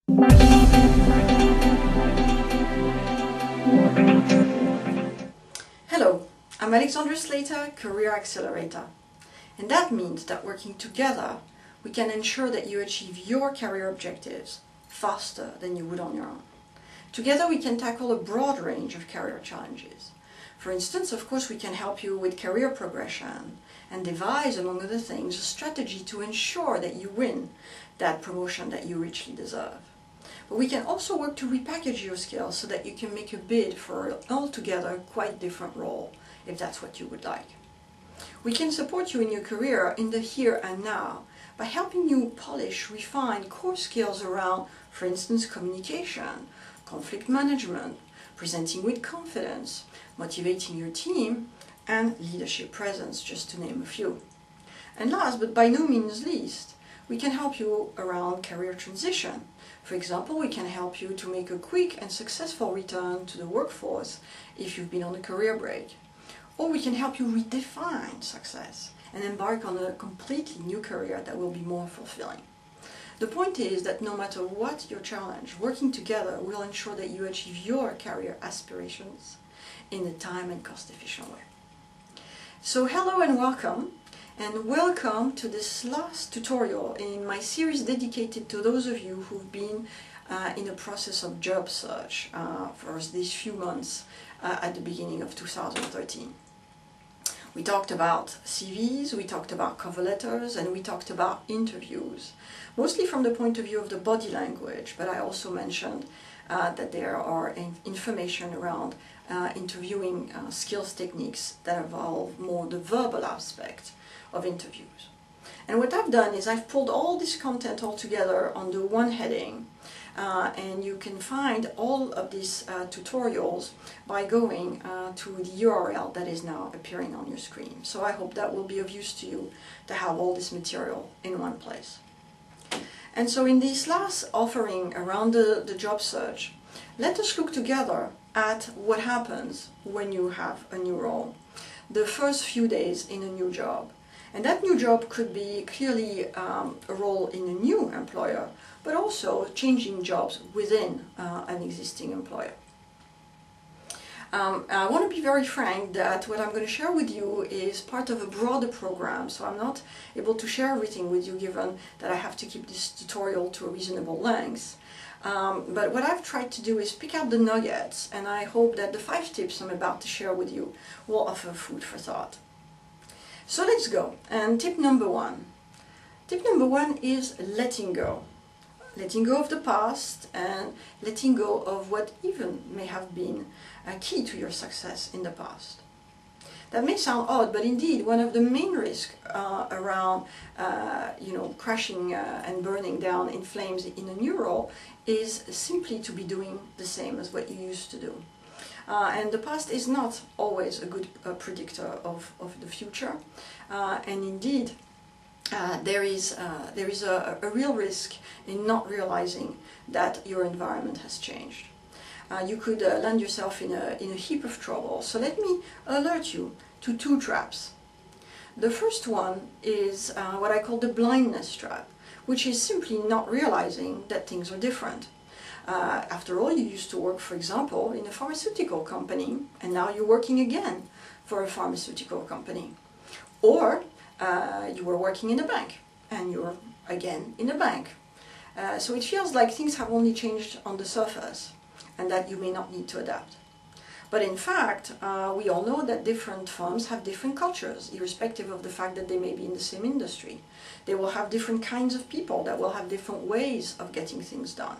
Hello, I'm Alexandra Sleator, Career Accelerator. And that means that working together, we can ensure that you achieve your career objectives faster than you would on your own. Together we can tackle a broad range of career challenges. For instance, of course, we can help you with career progression and devise, among other things, a strategy to ensure that you win that promotion that you richly deserve. But we can also work to repackage your skills so that you can make a bid for an altogether quite different role, if that's what you would like. We can support you in your career in the here and now by helping you polish, refine core skills around, for instance, communication, conflict management, presenting with confidence, motivating your team, and leadership presence, just to name a few. And last, but by no means least, we can help you around career transition. For example, we can help you to make a quick and successful return to the workforce if you've been on a career break. Or we can help you redefine success and embark on a completely new career that will be more fulfilling. The point is that no matter what your challenge, working together will ensure that you achieve your career aspirations in a time and cost-efficient way. So hello and welcome to this last tutorial in my series dedicated to those of you who've been in a process of job search for these few months at the beginning of 2013. We talked about CVs, we talked about cover letters, and we talked about interviews, mostly from the point of view of the body language, but I also mentioned that there are information around interviewing skills techniques that involve more the verbal aspect of interviews. And what I've done is I've pulled all this content all together under one heading, and you can find all of these tutorials by going to the URL that is now appearing on your screen. So I hope that will be of use to you to have all this material in one place. And so in this last offering around the job search, let us look together at what happens when you have a new role, the first few days in a new job. And that new job could be clearly a role in a new employer, but also changing jobs within an existing employer. I want to be very frank that what I'm going to share with you is part of a broader program, so I'm not able to share everything with you given that I have to keep this tutorial to a reasonable length. But what I've tried to do is pick out the nuggets, and I hope that the 5 tips I'm about to share with you will offer food for thought. So let's go. And tip number 1. Tip number 1 is letting go. Letting go of the past and letting go of what even may have been key to your success in the past. That may sound odd, but indeed one of the main risks around crashing and burning down in flames in a new role is simply to be doing the same as what you used to do. And the past is not always a good predictor of the future, and indeed there is a real risk in not realizing that your environment has changed. You could land yourself in a heap of trouble. So let me alert you to 2 traps. The first one is what I call the blindness trap, which is simply not realizing that things are different. After all, you used to work, for example, in a pharmaceutical company, and now you're working again for a pharmaceutical company. Or you were working in a bank, and you're again in a bank. So it feels like things have only changed on the surface, and that you may not need to adapt. But in fact, we all know that different firms have different cultures, irrespective of the fact that they may be in the same industry. They will have different kinds of people that will have different ways of getting things done.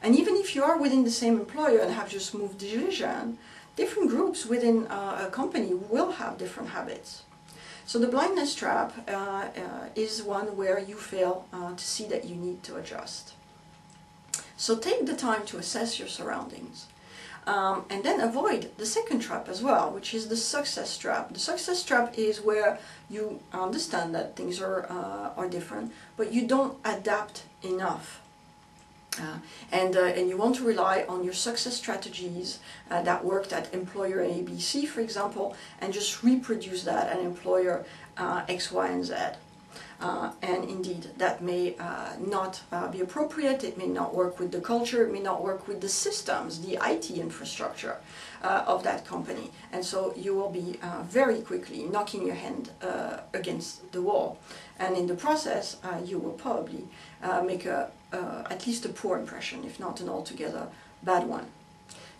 And even if you are within the same employer and have just moved division, different groups within a company will have different habits. So the blindness trap is one where you fail to see that you need to adjust. So take the time to assess your surroundings. And then avoid the second trap as well, which is the success trap. The success trap is where you understand that things are different, but you don't adapt enough. And you want to rely on your success strategies that worked at employer ABC, for example, and just reproduce that at employer X, Y, and Z. And indeed, that may not be appropriate, it may not work with the culture, it may not work with the systems, the IT infrastructure of that company. And so you will be very quickly knocking your hand against the wall. And in the process, you will probably make at least a poor impression, if not an altogether bad one.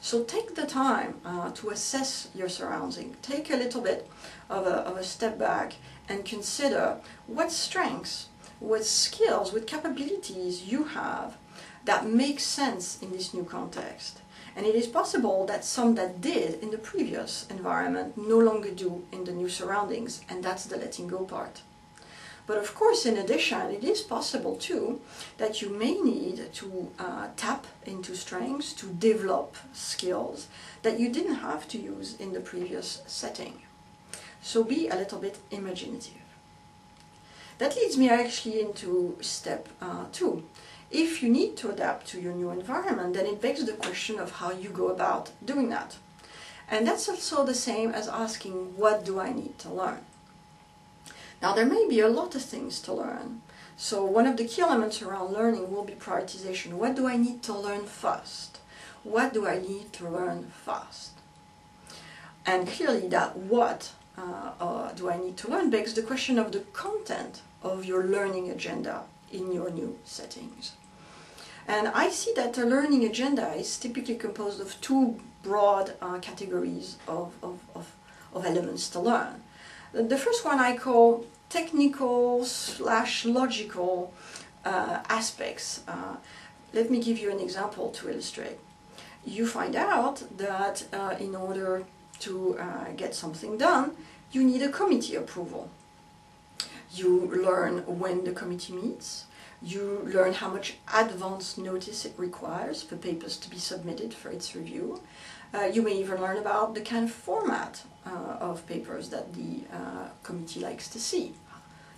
So take the time to assess your surrounding. Take a little bit of a step back and consider what strengths, what skills, what capabilities you have that make sense in this new context. And it is possible that some that did in the previous environment no longer do in the new surroundings, and that's the letting go part. But of course, in addition, it is possible too that you may need to tap into strengths to develop skills that you didn't have to use in the previous setting. So be a little bit imaginative. That leads me actually into step 2. If you need to adapt to your new environment, then it begs the question of how you go about doing that. And that's also the same as asking, what do I need to learn? Now, there may be a lot of things to learn. So one of the key elements around learning will be prioritization. What do I need to learn first? What do I need to learn fast? And clearly that what do I need to learn begs the question of the content of your learning agenda in your new settings. And I see that a learning agenda is typically composed of 2 broad categories of elements to learn. The first one I call technical/logical aspects. Let me give you an example to illustrate. You find out that in order to get something done, you need a committee approval. You learn when the committee meets. You learn how much advance notice it requires for papers to be submitted for its review. You may even learn about the kind of format of papers that the committee likes to see.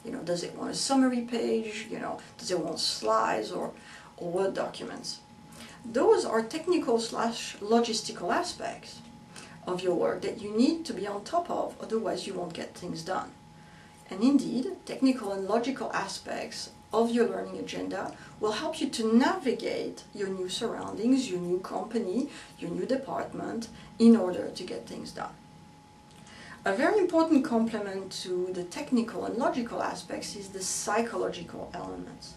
You know, does it want a summary page? You know, does it want slides or Word documents? Those are technical/logistical aspects of your work that you need to be on top of, otherwise you won't get things done. And indeed, technical and logical aspects of your learning agenda will help you to navigate your new surroundings, your new company, your new department, in order to get things done. A very important complement to the technical and logical aspects is the psychological elements.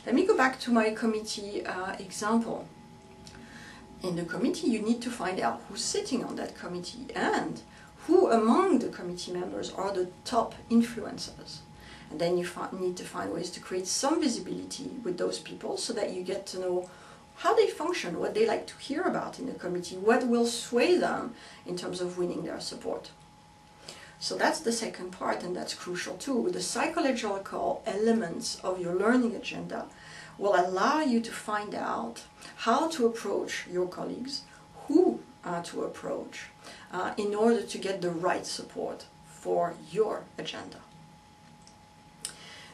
Let me go back to my committee example. In the committee, you need to find out who's sitting on that committee and who among the committee members are the top influencers. And then you need to find ways to create some visibility with those people so that you get to know how they function, what they like to hear about in the committee, what will sway them in terms of winning their support. So that's the second part, and that's crucial too. The psychological elements of your learning agenda will allow you to find out how to approach your colleagues, who to approach, in order to get the right support for your agenda.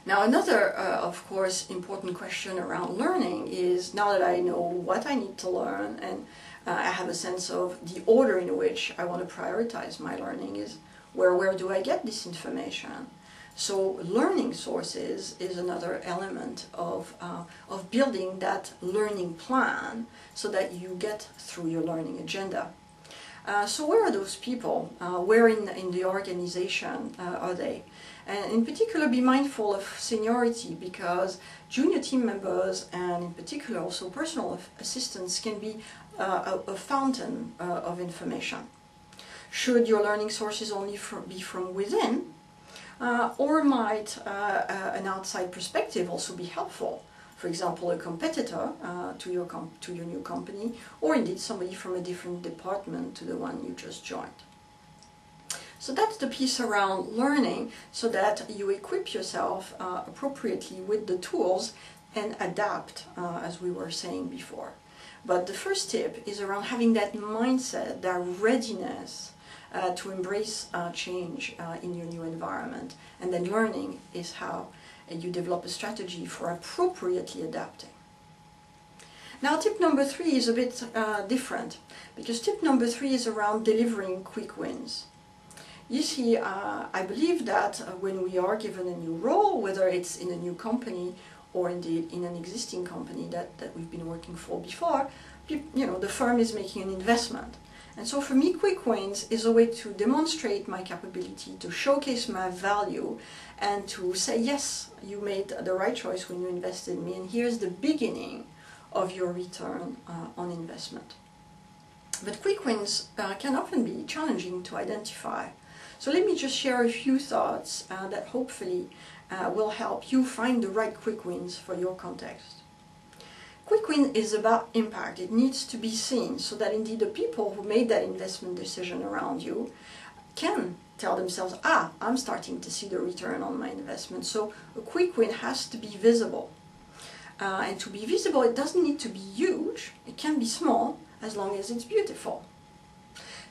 Now, another, of course, important question around learning is, now that I know what I need to learn and I have a sense of the order in which I want to prioritize my learning, is where do I get this information? So learning sources is another element of building that learning plan so that you get through your learning agenda. So where are those people? Where in the organization are they? And in particular, be mindful of seniority, because junior team members and in particular also personal assistants can be a fountain of information. Should your learning sources only be from within, or might an outside perspective also be helpful? For example, a competitor to your new company, or indeed somebody from a different department to the one you just joined. So that's the piece around learning, so that you equip yourself appropriately with the tools and adapt, as we were saying before. But the first tip is around having that mindset, that readiness to embrace change in your new environment. And then learning is how you develop a strategy for appropriately adapting. Now, tip number 3 is a bit different, because tip number 3 is around delivering quick wins. You see, I believe that when we are given a new role, whether it's in a new company or indeed in an existing company that we've been working for before, the firm is making an investment. And so for me, quick wins is a way to demonstrate my capability, to showcase my value, and to say, yes, you made the right choice when you invested in me, and here's the beginning of your return on investment. But quick wins can often be challenging to identify. So let me just share a few thoughts that hopefully will help you find the right quick wins for your context. Quick win is about impact. It needs to be seen so that indeed the people who made that investment decision around you can tell themselves, I'm starting to see the return on my investment. So a quick win has to be visible. And to be visible, it doesn't need to be huge. It can be small as long as it's beautiful.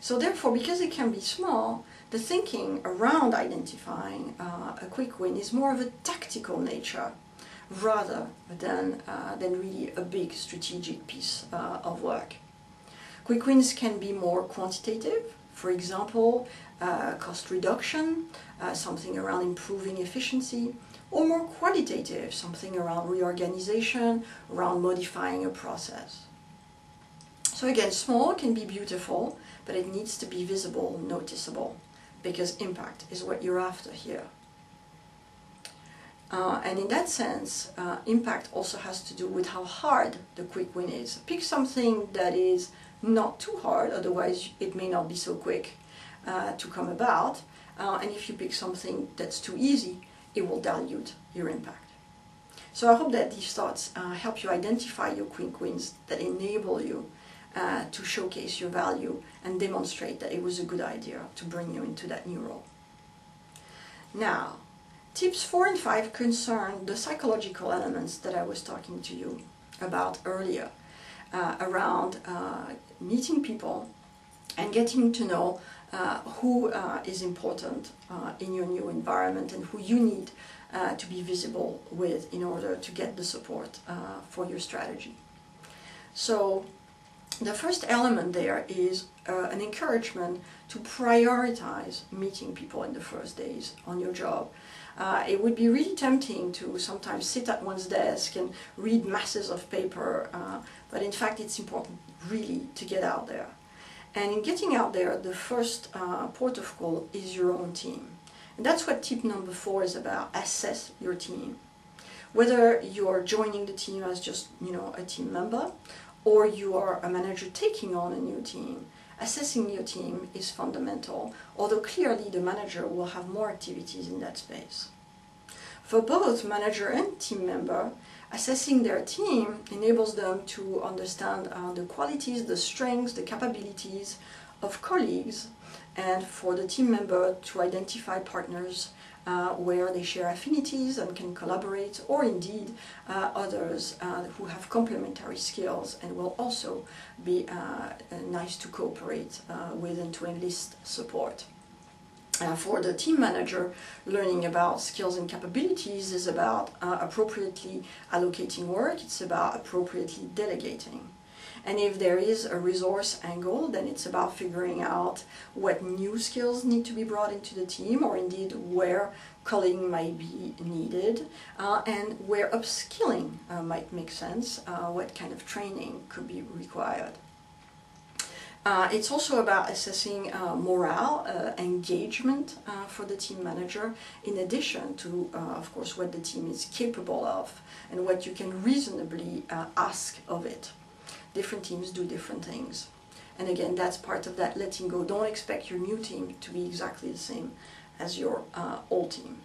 So therefore, because it can be small, the thinking around identifying a quick win is more of a tactical nature rather than really a big strategic piece of work. Quick wins can be more quantitative, for example, cost reduction, something around improving efficiency, or more qualitative, something around reorganization, around modifying a process. So again, small can be beautiful, but it needs to be visible, noticeable, because impact is what you're after here. And in that sense, impact also has to do with how hard the quick win is. Pick something that is not too hard, otherwise it may not be so quick to come about. And if you pick something that's too easy, it will dilute your impact. So I hope that these thoughts help you identify your quick wins that enable you to showcase your value and demonstrate that it was a good idea to bring you into that new role. Now, tips 4 and 5 concern the psychological elements that I was talking to you about earlier, around meeting people and getting to know who is important in your new environment and who you need to be visible with in order to get the support for your strategy. So the first element there is an encouragement to prioritize meeting people in the first days on your job. It would be really tempting to sometimes sit at one's desk and read masses of paper, but in fact it's important really to get out there. And in getting out there, the first port of call is your own team. And that's what tip number 4 is about. Assess your team. Whether you're joining the team as just a team member, or you are a manager taking on a new team, assessing your team is fundamental, although clearly the manager will have more activities in that space. For both manager and team member, assessing their team enables them to understand the qualities, the strengths, the capabilities of colleagues, and for the team member to identify partners where they share affinities and can collaborate, or indeed others who have complementary skills and will also be nice to cooperate with and to enlist support. For the team manager, learning about skills and capabilities is about appropriately allocating work, it's about appropriately delegating. And if there is a resource angle, then it's about figuring out what new skills need to be brought into the team, or indeed where culling might be needed, and where upskilling might make sense, what kind of training could be required. It's also about assessing morale, engagement for the team manager, in addition to, of course, what the team is capable of and what you can reasonably ask of it. Different teams do different things. And again, that's part of that letting go. Don't expect your new team to be exactly the same as your old team.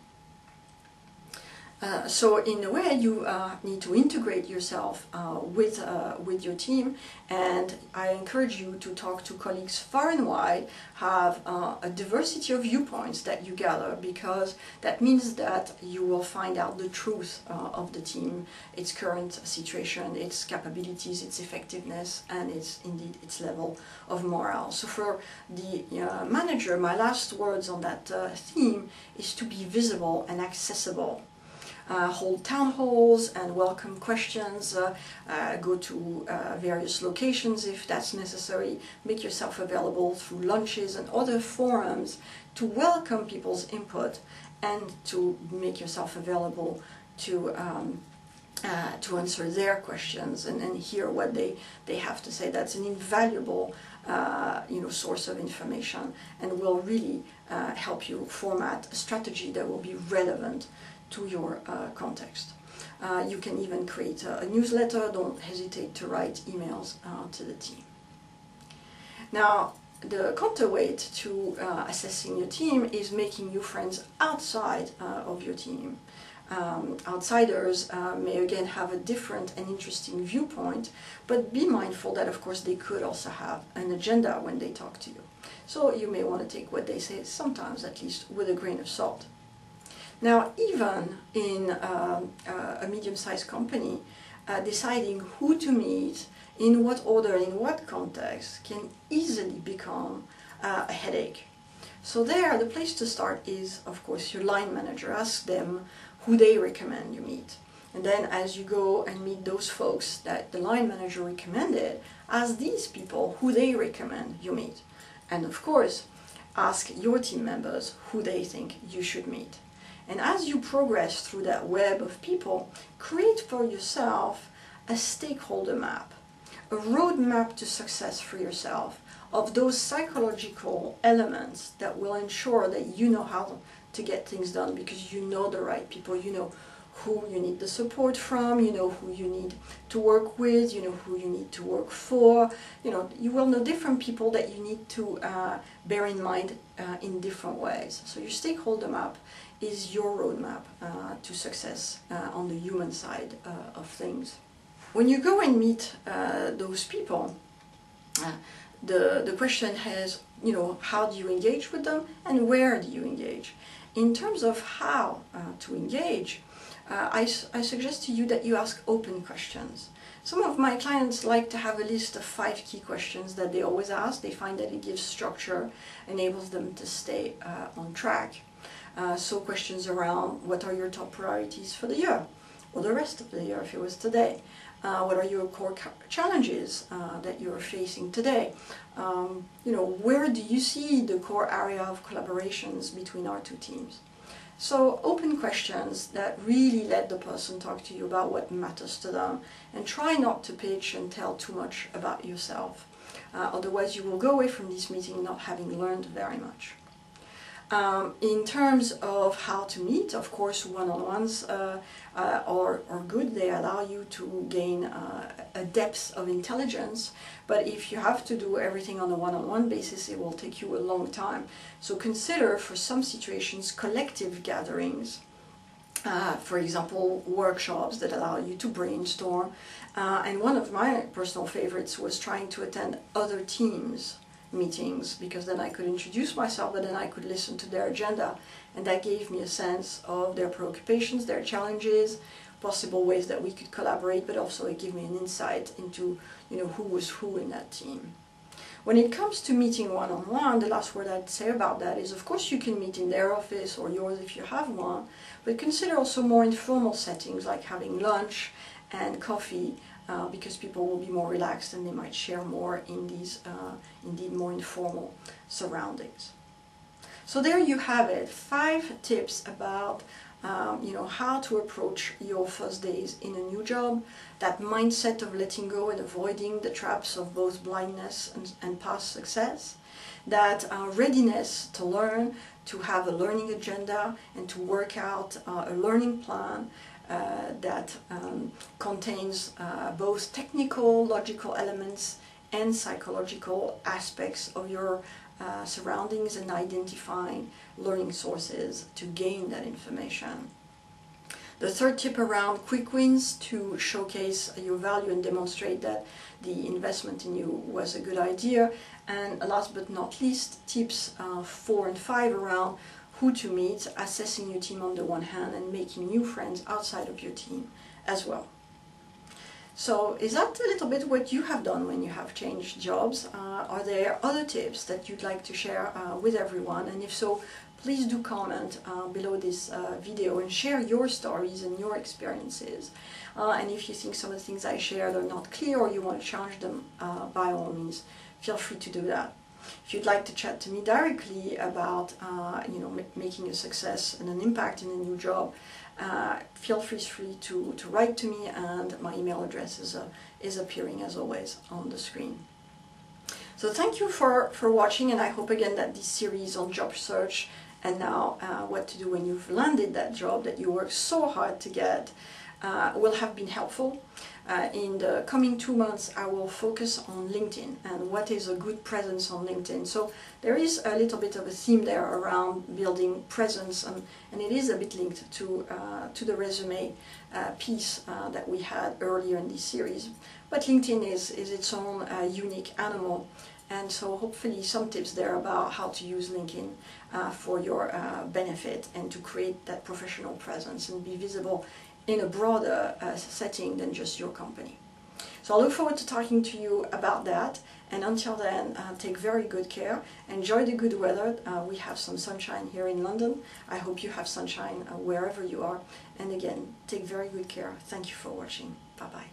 So in a way, you need to integrate yourself with your team, and I encourage you to talk to colleagues far and wide, have a diversity of viewpoints that you gather, because that means that you will find out the truth of the team, its current situation, its capabilities, its effectiveness, and indeed its level of morale. So for the manager, my last words on that theme is to be visible and accessible. hold town halls and welcome questions, go to various locations if that's necessary, make yourself available through lunches and other forums to welcome people's input and to make yourself available to answer their questions and hear what they have to say. That's an invaluable source of information and will really help you format a strategy that will be relevant to your context. You can even create a newsletter. Don't hesitate to write emails to the team. Now, the counterweight to assessing your team is making new friends outside of your team. Outsiders may again have a different and interesting viewpoint, but be mindful that of course they could also have an agenda when they talk to you. So you may want to take what they say, sometimes at least, with a grain of salt. Now, even in a medium-sized company, deciding who to meet, in what order, in what context, can easily become a headache. So there, the place to start is, of course, your line manager. Ask them who they recommend you meet. And then as you go and meet those folks that the line manager recommended, ask these people who they recommend you meet. And of course, ask your team members who they think you should meet. And as you progress through that web of people, create for yourself a stakeholder map, a roadmap to success for yourself of those psychological elements that will ensure that you know how to get things done because you know the right people, you know who you need the support from, you know who you need to work with, you know who you need to work for, you will know different people that you need to bear in mind in different ways. So your stakeholder map is your roadmap to success on the human side of things. When you go and meet those people, the question is, how do you engage with them and where do you engage? In terms of how to engage, I suggest to you that you ask open questions. Some of my clients like to have a list of 5 key questions that they always ask. They find that it gives structure, enables them to stay on track. So questions around what are your top priorities for the year, or the rest of the year if it was today. What are your core challenges that you're facing today? Where do you see the core area of collaborations between our two teams? So open questions that really let the person talk to you about what matters to them, and try not to pitch and tell too much about yourself. Otherwise you will go away from this meeting not having learned very much. In terms of how to meet, of course, one-on-ones are good. They allow you to gain a depth of intelligence, but if you have to do everything on a one-on-one basis, it will take you a long time. So consider, for some situations, collective gatherings. For example, workshops that allow you to brainstorm. And one of my personal favorites was trying to attend other teams' meetings, because then I could introduce myself, but then I could listen to their agenda, and that gave me a sense of their preoccupations, their challenges, possible ways that we could collaborate, but also it gave me an insight into who was who in that team. When it comes to meeting one-on-one, the last word I'd say about that is, of course, you can meet in their office or yours if you have one, but consider also more informal settings like having lunch and coffee, because people will be more relaxed and they might share more in these indeed more informal surroundings. So there you have it, 5 tips about how to approach your first days in a new job, that mindset of letting go and avoiding the traps of both blindness and past success, that readiness to learn, to have a learning agenda and to work out a learning plan that contains both technical, logical elements and psychological aspects of your surroundings, and identifying learning sources to gain that information. The 3rd tip around quick wins to showcase your value and demonstrate that the investment in you was a good idea. And last but not least, tips 4 and 5 around who to meet, assessing your team on the one hand, and making new friends outside of your team as well. So is that a little bit what you have done when you have changed jobs? Are there other tips that you'd like to share with everyone? And if so, please do comment below this video and share your stories and your experiences. And if you think some of the things I shared are not clear or you want to challenge them, by all means, feel free to do that. If you'd like to chat to me directly about making a success and an impact in a new job, feel free to write to me, and my email address is appearing as always on the screen. So thank you for watching, and I hope again that this series on job search and now what to do when you've landed that job that you worked so hard to get will have been helpful. In the coming 2 months I will focus on LinkedIn and what is a good presence on LinkedIn. So there is a little bit of a theme there around building presence, and it is a bit linked to the resume piece that we had earlier in this series. But LinkedIn is its own unique animal, and so hopefully some tips there about how to use LinkedIn for your benefit and to create that professional presence and be visible in a broader setting than just your company. So I look forward to talking to you about that, and until then, take very good care, enjoy the good weather. We have some sunshine here in London. I hope you have sunshine wherever you are, and again, take very good care. Thank you for watching. Bye bye.